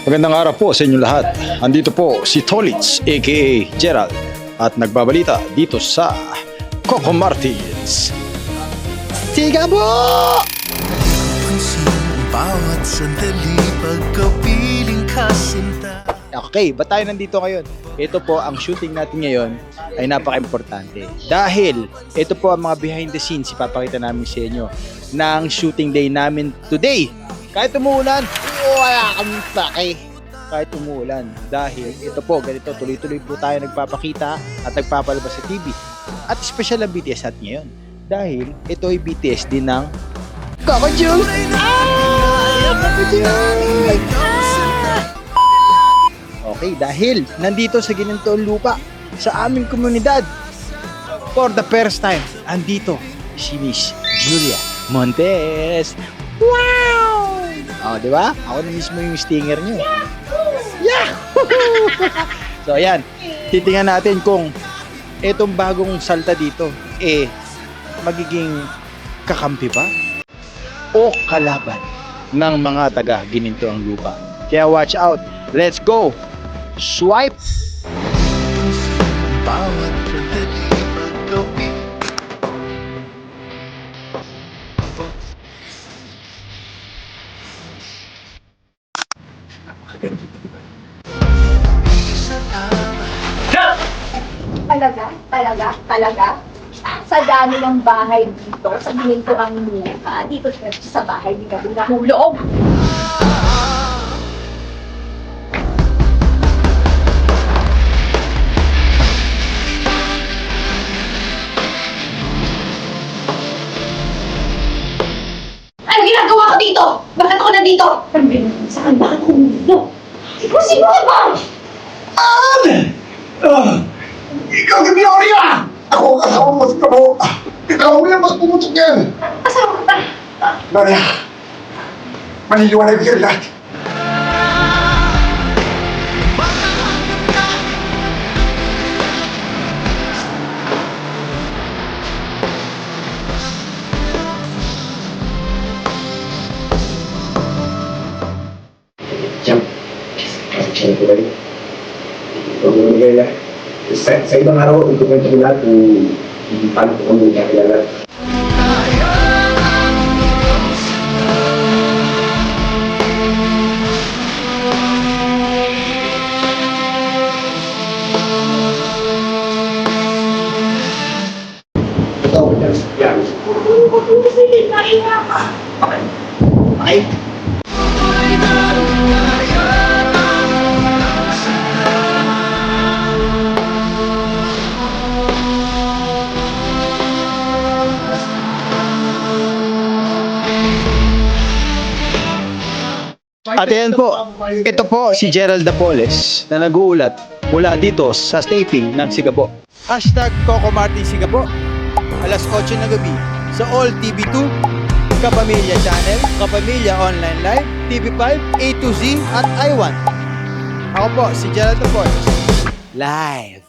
Magandang araw po sa inyo lahat. Andito po si Tolitz aka Gerald at nagbabalita dito sa Coco Martins. Siga po! Bawat sandali pagkapiling kasinta. Okay, ba't tayo nandito ngayon? Ito po ang shooting natin ngayon ay napaka-importante. Dahil ito po ang mga behind the scenes ipapakita namin sa inyo ng shooting day namin today. Kahit umuulan, wala kami pake. Kahit umuulan. Dahil ito po, ganito, tuloy-tuloy po tayo nagpapakita at nagpapalabas sa TV. At special ang BTS natin ngayon. Dahil ito ay BTS din ng Coco Juice! Coco Juice! Okay, dahil nandito sa ginantoong lupa sa aming komunidad for the first time, andito si Miss Julia Montes. Wow! Oh, di ba? Ako na mismo yung stinger niyo. Yeah! So, ayan. Titingnan natin kung itong bagong salta dito, magiging kakampi ba? O kalaban ng mga taga Ginintoang Lupa. Kaya watch out. Let's go! Swipe! Bawat sandali pagkapiling. Talaga? Sa dami ng bahay dito, sa Ginintoang Lupa, dito sa bahay ni Gabi nahulog. Ano ginagawa ko dito? Bakit ako nandito? Saan? Bakit ako nandito? Sino ka ba? Ikaw si Gloria! Ako ang asawa mo sa tabo. Ikaw mo yan, mas pumutok yan. Asawa ka ba? Gloria, maniliwanag ka lahat. Jump. Kasi ko balik. Huwag mo nagaya. Sa ibang araw, ito kwento ko lahat kung paano ko kami kakilala. Ito ako dyan. Yan. Okay. Okay. At yan po, ito po si Gerald Dapoles na nag-uulat mula dito sa taping ng Sigapo. Hashtag Coco Martin Sigapo, alas 8 ng gabi sa All TV2, Kapamilya Channel, Kapamilya Online Live, TV5, A to Z at I1. Ako po si Gerald Dapoles, live.